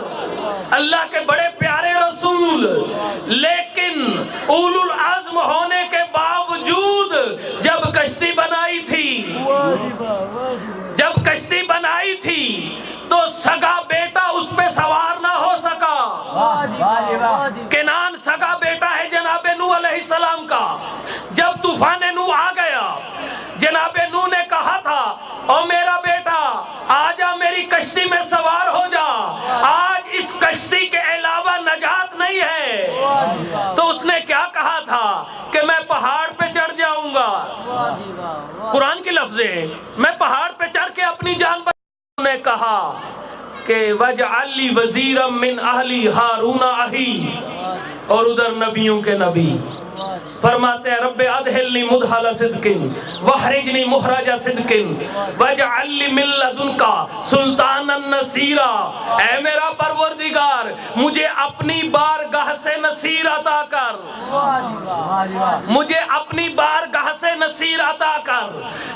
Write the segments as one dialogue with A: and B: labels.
A: پیغمبر، اللہ کے بڑے پیارے رسول، لیکن اولو العزم ہونے کے باوجود جب کشتی بنائی تھی تو سگا بیٹا اس پہ سوار نہ ہو سکا۔ کنان سگا بیٹا ہے جناب نوح علیہ السلام کا۔ جب طوفان نوح آ گیا، جناب نوح نے کہا تھا او میرا بیٹا آجا میری کشتی میں سوار ہو جا، آج اس کشتی کے علاوہ نجات نہیں ہے۔ تو اس نے کیا کہا تھا کہ میں پہاڑ پہ چڑھ جاؤں گا۔ قرآن کی لفظ ہے، میں پہاڑ پہ چڑھ کے اپنی جان بچاؤں۔ نے کہا کہ وَاجْعَلْ لِي وَزِيرًا مِّنْ أَهْلِي هَارُونَ أَخِي، اور ادھر نبیوں کے نبی فرماتے ہیں رب ادخلنی مدخل صدق واخرجنی مخرج صدق واجعل لی من لدنک سلطانا نصیرا۔ اے میرا پروردگار مجھے اپنی بارگاہ سے نصیر عطا کر، مجھے اپنی بارگاہ سے نصیر عطا کر۔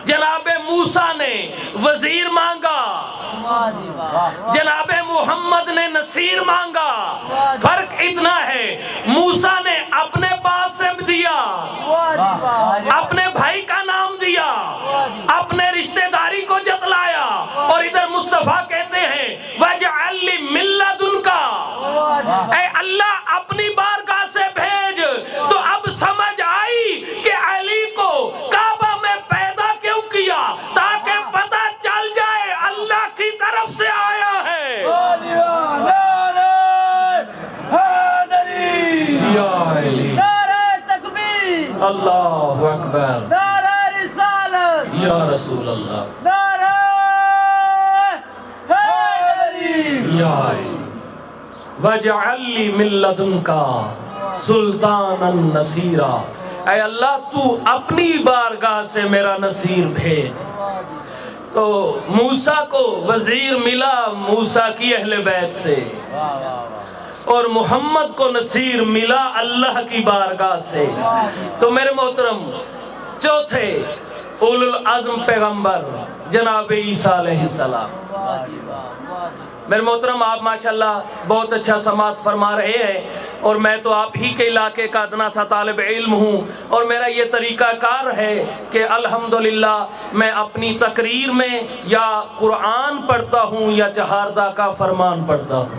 A: جناب موسیٰ نے وزیر مانگا، جناب محمد نے نصیر مانگا۔ فرق اتنا ہے موسیٰ نے اپنے پاس سے دیا، اپنے بھائی کا نام دیا، اپنے رشتہ داری کو جتلایا، اور ادھر مصطفیٰ کہتے ہیں وَاجْعَلْ لِي مِن لَدُنْكَ، اے اللہ اپنی بارگاہ سے بھیج۔ تو اب سمجھ آئی کہ علی کو کعبہ میں پیدا کیوں کیا، تاکہ پتہ چل جائے اللہ کی طرف سے آیا ہے۔ اللہ اکبر،
B: نعرہ رسالت،
A: یا رسول اللہ،
B: نعرہ حیدری،
A: یا علی وَاجْعَلْ لِي مِن لَدُنْكَ سُلْطَانًا نَصِيرًا۔ اے اللہ تو اپنی بارگاہ سے میرا نصیر بھیج۔ تو موسیٰ کو وزیر ملا موسیٰ کی اہل بیت سے، اور محمد کو نصیر ملا اللہ کی بارگاہ سے۔ تو میرے محترم چوتھے اولو العزم پیغمبر جناب عیسیٰ علیہ السلام۔ میرے محترم آپ ماشاءاللہ بہت اچھا سماعت فرما رہے ہیں، اور میں تو آپ ہی کے علاقے کا ادنا سا طالب علم ہوں، اور میرا یہ طریقہ کار ہے کہ الحمدللہ میں اپنی تقریر میں یا قرآن پڑھتا ہوں یا چہاردہ کا فرمان پڑھتا ہوں،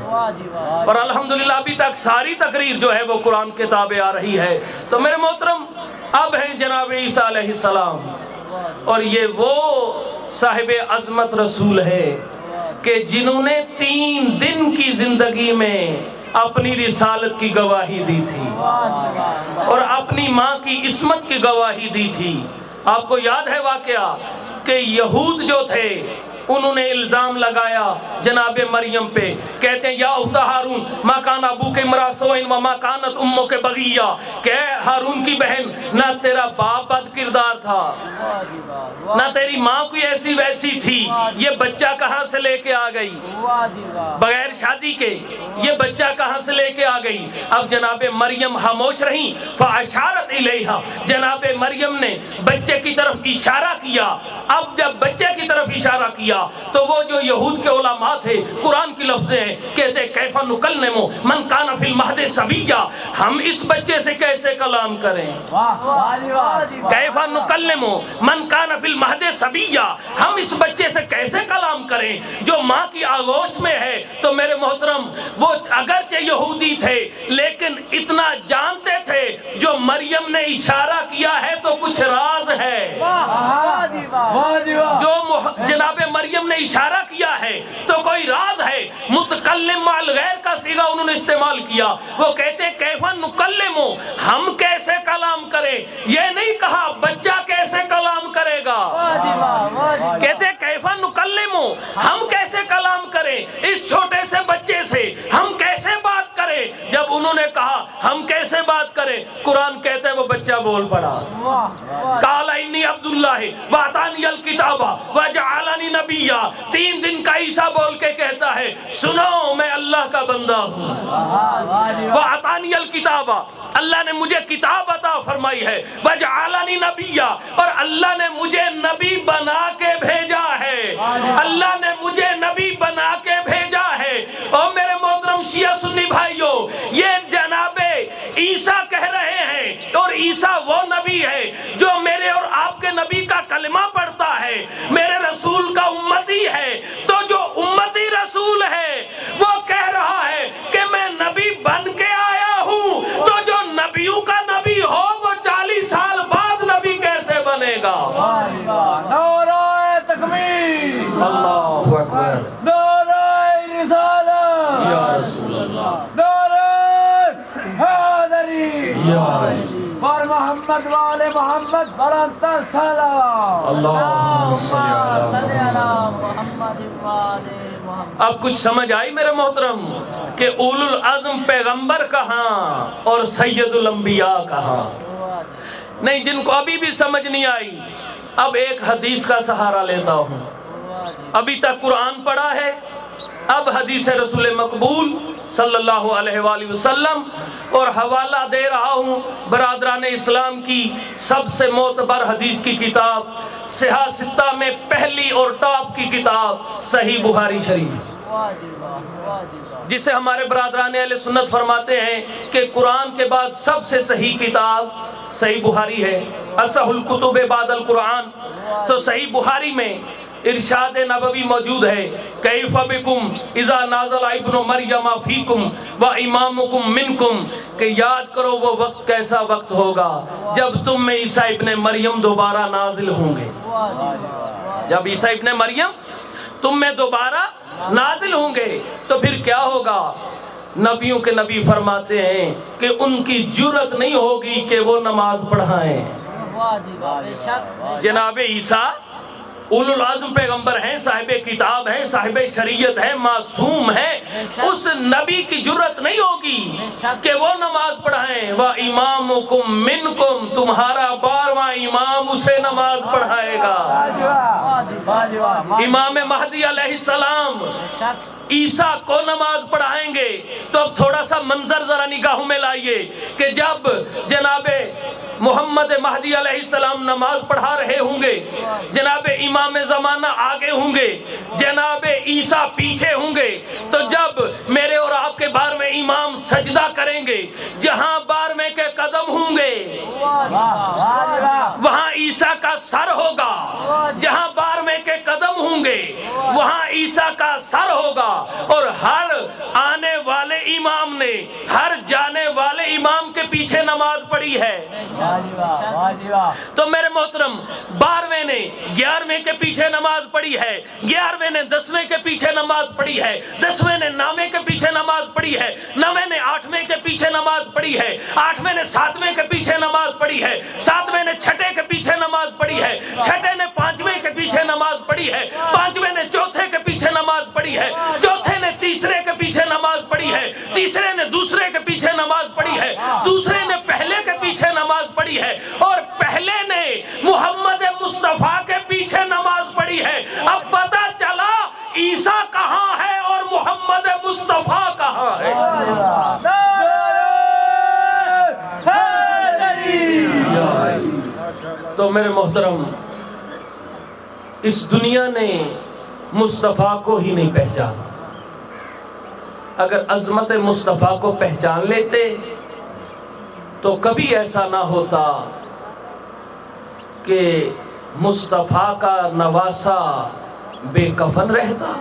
A: اور الحمدللہ ابھی تک ساری تقریر جو ہے وہ قرآن کے تابع آ رہی ہے۔ تو میرے محترم اب ہیں جناب عیسیٰ علیہ السلام، اور یہ وہ صاحب عظمت رسول ہے کہ جنہوں نے 3 دن کی زندگی میں اپنی رسالت کی گواہی دی تھی، اور اپنی ماں کی عصمت کی گواہی دی تھی۔ آپ کو یاد ہے واقعہ کہ یہود جو تھے انہوں نے الزام لگایا جناب مریم پہ، کہتے ہیں یا اخت ہارون ما کان ابوک امرأ سوء وما کانت امک بغیہ، کہ ہارون کی بہن نہ تیرا باپ بد کردار تھا نہ تیری ماں کوئی ایسی ویسی تھی، یہ بچہ کہاں سے لے کے آ گئی بغیر شادی کے، یہ بچہ کہاں سے لے کے آ گئی۔ اب جناب مریم خاموش رہیں، فاشارت الیہا، جناب مریم نے بچے کی طرف اشارہ کیا۔ اب جب بچے کی طرف اشارہ کیا تو وہ جو یہود کے علماء تھے، قرآن کی لفظیں ہیں، کہتے کیف نکلم من کان فی المہد صبیا، ہم اس بچے سے کیسے کلام کریں، کیف نکلم من کان فی المہد صبیا، ہم اس بچے سے کیسے کلام کریں جو ماں کی آغوش میں ہے۔ تو میرے محترم وہ اگرچہ یہودی تھے لیکن اتنا جانتے تھے جو مریم نے اشارہ کیا ہے تو کچھ راز ہے، جو جناب مریم نے اشارہ کیا ہے تو کوئی راز ہے۔ متکلم مع الغیر کا صیغہ انہوں نے استعمال کیا، وہ کہتے کیف نکلم، ہم کیسے کلام کریں، یہ نہیں کہا بچہ کیسے کلام کرے گا، کہتے کیف نکلم، ہم کیسے کلام کریں، اس چھوٹے سے بچے سے ہم کیسے بات کریں۔ جب انہوں نے کہا ہم کیسے بات کریں، قرآن کہتے ہیں وہ بچہ بول پڑا، قال انی عبداللہ وآتانی الکتاب وجعلنی نبیا۔ 3 دن کا عیسیٰ بول کے کہتا ہے سنو میں اللہ کا بندہ ہوں، وآتانی الکتاب، اللہ نے مجھے کتاب عطا فرمائی ہے، وجعلنی نبیا، اور اللہ نے مجھے نبی بنا کے بھیجا ہے، اللہ نے مجھے نبی بنا کے بھیجا ہے۔ اور میرے شیعہ سنی بھائیوں، یہ جناب عیسیٰ کہہ رہے ہیں، اور عیسیٰ وہ نبی ہے جو میرے اور آپ کے نبی کا کلمہ پڑھتا ہے، میرے رسول کا امتی ہے۔ تو جو امتی رسول ہے وہ کہہ رہا ہے کہ میں نبی بن کے آیا ہوں، تو جو نبیوں کا نبی ہو وہ 40 سال بعد نبی کیسے بنے گا؟
B: نعرہ تکبیر،
A: اللہ اکبر،
B: نعرہ رسالت،
A: یا رسول اللہ،
B: نعرہ حیدری،
A: یا
B: اور محمد والے محمد بلند سلام،
A: اللہ صلی علی
B: محمد والے محمد۔
A: اب کچھ سمجھ آئی میرے محترم کہ اولو العزم پیغمبر کہاں اور سید الانبیاء کہاں؟ نہیں، جن کو ابھی بھی سمجھ نہیں آئی، اب ایک حدیث کا سہارا لیتا ہوں۔ ابھی تک قرآن پڑھا ہے، اب حدیث رسول مقبول صلی اللہ علیہ وآلہ وسلم، اور حوالہ دے رہا ہوں برادران اسلام کی سب سے معتبر حدیث کی کتاب، صحاح ستہ میں پہلی اور ٹاپ کی کتاب صحیح بخاری شریف، جسے ہمارے برادران اہل سنت فرماتے ہیں کہ قرآن کے بعد سب سے صحیح کتاب صحیح بخاری ہے، اصح الکتب بعد القرآن۔ تو صحیح بخاری میں ارشاد نبوی موجود ہے، کیف بکم اذا نازل ابن مریم فیکم و امامکم منکم، کہ یاد کرو وہ وقت کیسا وقت ہوگا جب تم میں عیسیٰ ابن مریم دوبارہ نازل ہوں گے، جب عیسیٰ ابن مریم تم میں دوبارہ نازل ہوں گے تو پھر کیا ہوگا؟ نبیوں کے نبی فرماتے ہیں کہ ان کی جرت نہیں ہوگی کہ وہ نماز پڑھائیں۔ جناب عیسیٰ اولو العزم پیغمبر ہیں، صاحب کتاب ہیں، صاحب شریعت ہیں، معصوم ہیں، اس نبی کی جرت نہیں ہوگی کہ وہ نماز پڑھائیں۔ وَإِمَامُكُمْ مِنْكُمْ، تمہارا 12واں امام اسے نماز پڑھائے گا۔ امام مہدی علیہ السلام عیسیٰ کو نماز پڑھائیں گے۔ تو اب تھوڑا سا منظر ذرا نگاہوں میں لائیے کہ جب جناب محمد مہدی علیہ السلام نماز پڑھا رہے ہوں گے، جناب امام زمانہ آگے ہوں گے، جناب عیسیٰ پیچھے ہوں گے، تو جب میرے اور آپ کے بار میں امام سجدہ کریں گے، جہاں بار میں کے قدم ہوں گے وہاں عیسیٰ کا سر ہوگا، جہاں بار میں کے قدم ہوں گے وہاں عیسیٰ کا سر ہوگا، اور ہر آنے والے امام نے ہر جانے والے امام کے پیچھے نماز پڑھی ہے۔ تو میرے محترم 12ویں نے 11ویں کے پیچھے نماز پڑھی ہے، 11ویں نے 10ویں کے پیچھے نماز پڑھی ہے، 10ویں نے 9ویں کے پیچھے نماز پڑھی ہے، 9ویں نے 8ویں کے پیچھے نماز پڑھی ہے، 8ویں نے 7ویں کے پیچھے نماز پڑھی ہے، 7ویں نے 6ٹھے کے پیچھے نماز پڑھی ہے، 6ٹھے نے 5ویں کے پیچھے نماز پڑھی ہے، 5ویں نے 4تھے کے پیچھے نماز پڑھی ہے، 4تھے نے 3سرے کے پیچھے نماز پڑھی ہے، 3سرے نے 2سرے کے پیچھے نماز پڑھی ہے، 2سرے نے پہلے کے پیچھے نماز پڑھی ہے، اور پہلے نے محمد مصطفیٰ کے پیچھے نماز پڑھی ہے۔ اب پتہ چلا عیسیٰ کہاں ہے اور محمد مصطفیٰ کہاں ہے۔ تو میرے محترم، اس دنیا نے مصطفیٰ کو ہی نہیں پہچانا۔ اگر عظمت مصطفیٰ کو پہچان لیتے تو کبھی ایسا نہ ہوتا کہ مصطفیٰ کا نواسہ بے کفن رہتا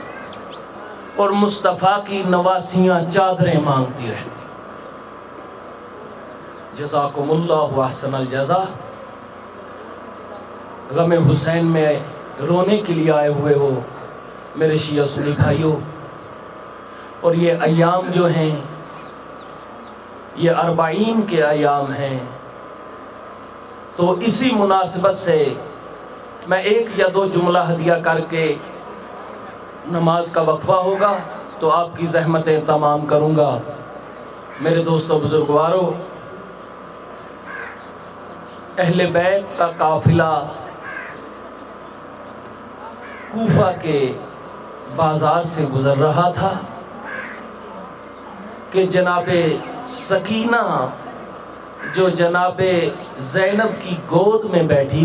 A: اور مصطفیٰ کی نواسیاں چادریں مانگتی رہتی۔ جزاکم اللہ احسن الجزا۔ غم حسین میں رونے کے لیے آئے ہوئے ہو میرے شیعہ سنی بھائیوں، اور یہ ایام جو ہیں یہ 40 کے ایام ہیں، تو اسی مناسبت سے میں 1 یا 2 جملہ ہدیہ کر کے نماز کا وقفہ ہوگا تو آپ کی زحمتیں تمام کروں گا۔ میرے دوستو بزرگوارو، اہل بیت کا قافلہ کوفہ کے بازار سے گزر رہا تھا کہ جناب سکینہ جو جناب زینب کی گود میں بیٹھی